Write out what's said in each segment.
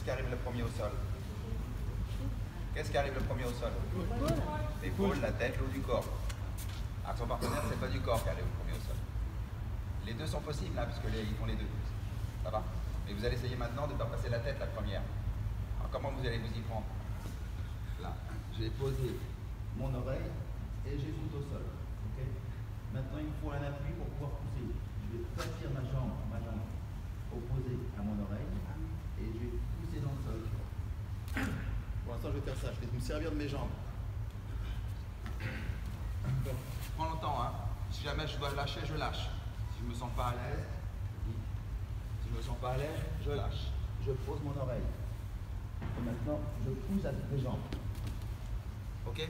Qu'est-ce qui arrive le premier au sol? Qu'est-ce qui arrive le premier au sol? L'épaule, la tête, le haut du corps. Action partenaire, c'est pas du corps qui arrive le premier au sol. Les deux sont possibles, hein, puisque ils font les deux. Ça va? Et vous allez essayer maintenant de ne pas passer la tête la première. Alors comment vous allez vous y prendre? Là, j'ai posé mon oreille et j'ai tout au sol. Okay. Maintenant, il me faut un appui pour pouvoir pousser. Je vais sortir ma jambe opposée à mon oreille et je vais pousser dans le sol. Pour l'instant, je vais faire ça. Je vais me servir de mes jambes. Donc, je prends longtemps. Hein. Si jamais je dois lâcher, je lâche. Si je ne me sens pas à l'aise, si je ne me sens pas à l'aise, je lâche. Je pose mon oreille. Et maintenant, je pousse avec mes jambes. Ok?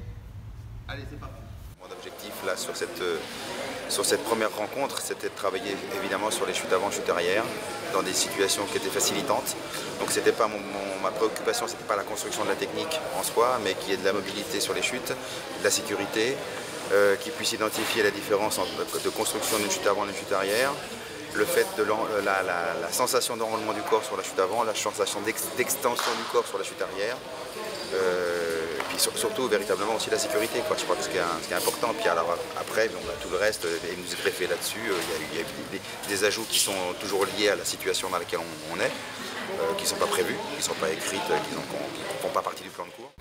Allez, c'est parti. Mon objectif là sur cette première rencontre, c'était de travailler évidemment sur les chutes avant, chutes arrière, dans des situations qui étaient facilitantes. Donc c'était pas ma préoccupation, c'était pas la construction de la technique en soi, mais qu'il y ait de la mobilité sur les chutes, de la sécurité, qui puisse identifier la différence de construction d'une chute avant et d'une chute arrière, le fait de la sensation d'enroulement du corps sur la chute avant, la sensation d'extension du corps sur la chute arrière. Et puis surtout véritablement aussi la sécurité, quoi. Je crois que ce qui est important. Puis alors après, bon, bah, tout le reste il nous est greffé là-dessus. Il y a des ajouts qui sont toujours liés à la situation dans laquelle on est, qui ne sont pas prévus, qui ne sont pas écrites, qui ne font pas partie du plan de cours.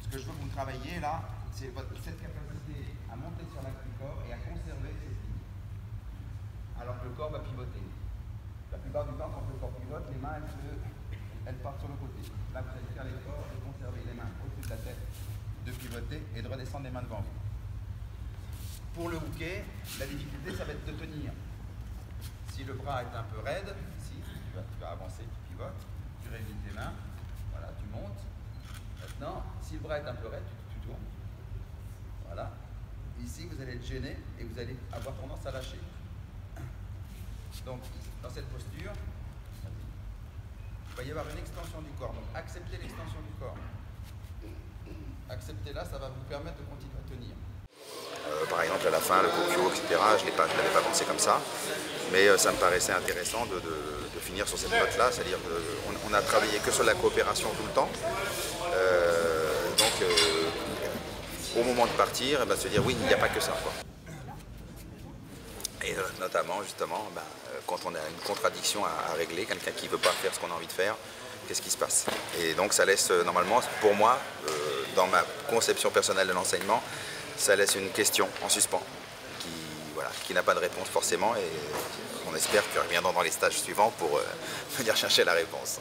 Ce que je veux que vous travailliez là, c'est cette capacité à monter sur l'axe du corps et à conserver ces lignes. Alors que le corps va pivoter. La plupart du temps, quand le corps pivote, les mains elles partent sur le côté. Là, vous allez faire l'effort de conserver les mains au-dessus de la tête, de pivoter et de redescendre les mains devant vous. Pour le hooker, la difficulté, ça va être de tenir. Si le bras est un peu raide, ici, tu vas avancer, tu pivotes, tu révises les mains, voilà, tu montes. Maintenant, si le bras est un peu raide, tu tournes. Voilà. Ici, vous allez être gêné et vous allez avoir tendance à lâcher. Donc, dans cette posture, il va y avoir une extension du corps. Donc, acceptez l'extension du corps. Acceptez-la, ça va vous permettre de continuer à tenir. Par exemple, à la fin, le kokyo, etc., je ne l'avais pas pensé comme ça. Mais ça me paraissait intéressant de finir sur cette note-là. C'est-à-dire qu'on n'a travaillé que sur la coopération tout le temps. Donc, au moment de partir, se dire oui, il n'y a pas que ça, quoi. Et notamment, justement, quand on a une contradiction à régler, quelqu'un qui ne veut pas faire ce qu'on a envie de faire, qu'est-ce qui se passe? Et donc ça laisse, normalement, pour moi, dans ma conception personnelle de l'enseignement, ça laisse une question en suspens, qui n'a pas de réponse forcément, et on espère qu'ils reviendront dans les stages suivants pour venir chercher la réponse.